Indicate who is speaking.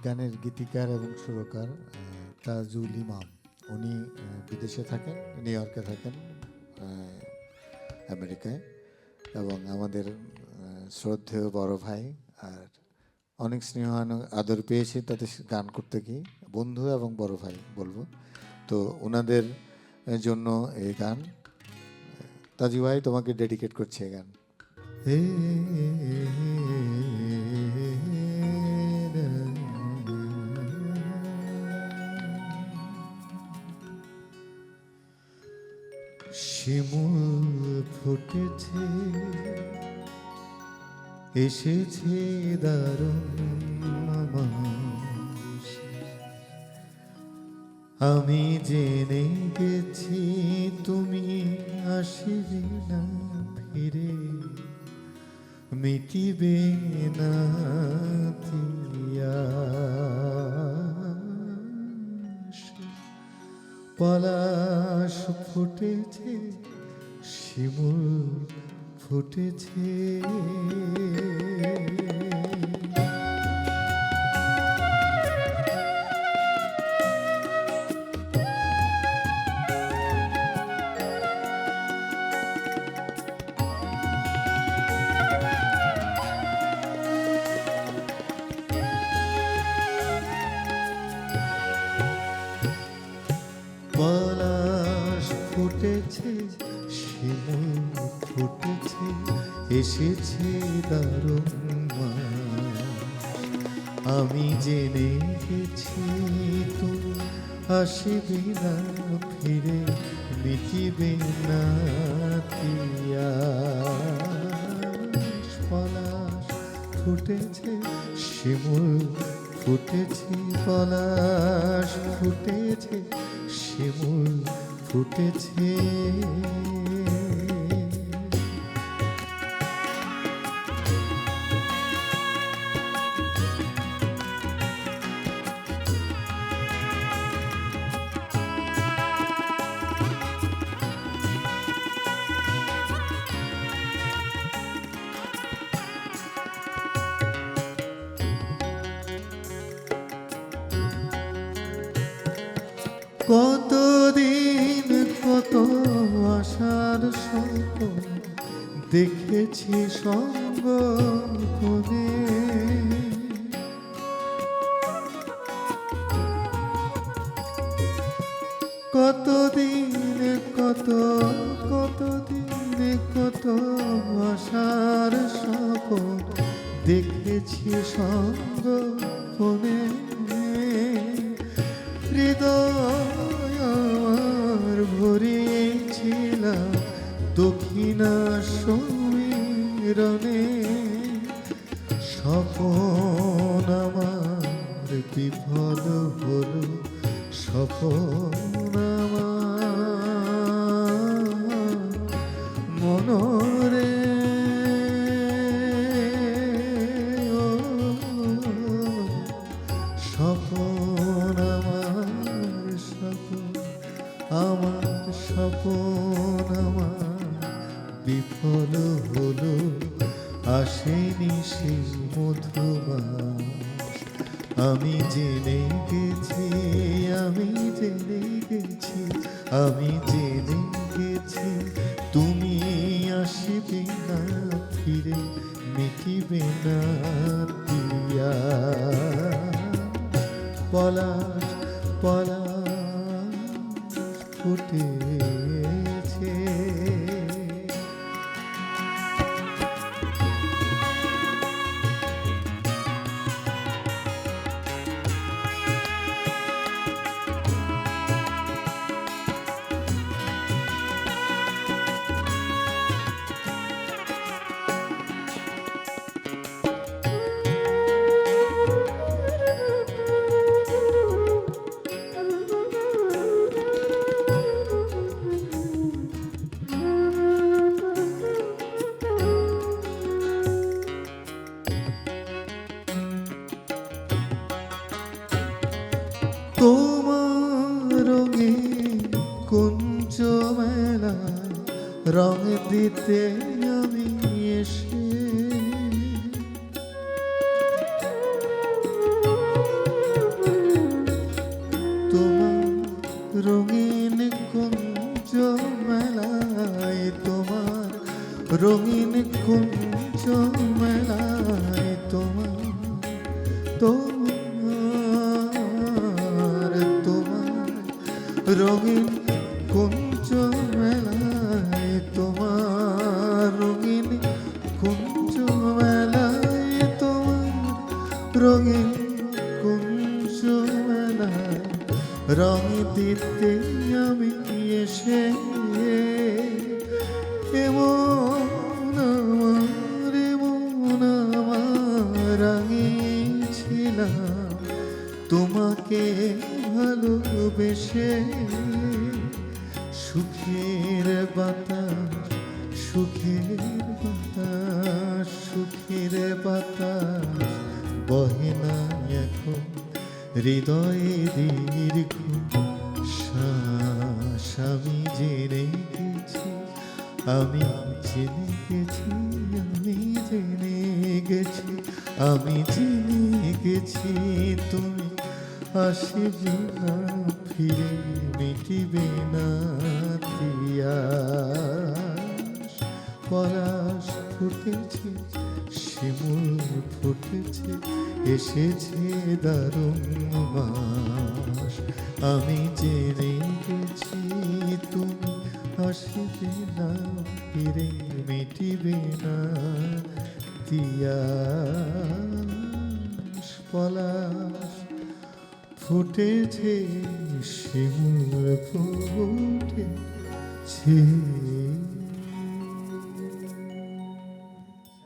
Speaker 1: গানের গীতিকার এবং সুরকার তাজুল ইমাম। উনি বিদেশে থাকেন, নিউ ইয়র্কে থাকেন, আমেরিকায়। এবং আমাদের শ্রদ্ধেয় বড় ভাই, আর অনেক স্নেহ আদর পেয়েছি তাদের গান করতে গিয়ে, বন্ধু এবং বড় ভাই বলবো। তো ওনাদের জন্য এই গান, তাজু ভাই তোমাকে ডেডিকেট করছে এই গান। শিমুল ফুটেছে, এসেছে দারুণ মাস, আমি জেনে গেছি তুমি আসবে না ফিরে, মিটিবে না তিয়াস। পলাশ ফুটেছে, শিমুল ফুটেছে, পলাশ ফুটেছে, শিমুল ফুটেছে, এসেছে দারুণ মাস, আমি জেনে গেছি তুমি আসবে না ফিরে, মিটিবে না তিয়াস। পলাশ ফুটেছে, শিমুল ফুটেছে, পলাশ ফুটেছে, শিমুল ফুটেছে। কতদিন কত আশার স্বপ্ন দেখেছি সঙ্গ করে, কতদিন কতদিন কত আশার স্বপ্ন দেখেছি সঙ্গ করে, হৃদয় আমার ভরিয়েছিলাম দক্ষিণা সমীরণে, স্বপন আমার বিফল হলো, স্বপন আমার মনরে, স্বপন আমার স্বপন আমার বিফল হলো, আসেনি সেই মধুমাস, আমি জেনে গেছি, আমি জেনে গেছি, আমি জেনে গেছি তুমি আসবে না ফিরে, মিটিবে না তিয়াস। পলাশ পলাশ ফুটেছে, তোমার রঙে কুঞ্জ মেলায় রং দিতে আমি এসে, রঙিন কুঞ্জ মেলায় তোমার রঙিন কুঞ্জ মেলায় তোমার রঙিন কুঞ্জ মেলায় তোমার রঙিন কুঞ্জ মেলায় রং দিতে আমি এসে এমন আমার রাঙিয়েছিলাম তোমাকে ভালোবেসে। সুখের বাতাস সুখের বাতাস সুখের বাতাস বহে না এখন হৃদয়ে দীর্ঘ শ্বাস। আমি জেনে গেছি আমি জেনে গেছি আমি জেনে গেছি আমি জেনে গেছি তুমি আসবে না ফিরে মিটিবে না তিয়াস। পলাশ ফুটেছে শিমুল ফুটেছে এসেছে দারুণ মাস। আমি জেনে গেছি তুমি আসবে না ফিরে মিটিবে না তিয়াস। পলাশ ফুটেছে শিমুল ফুটেছে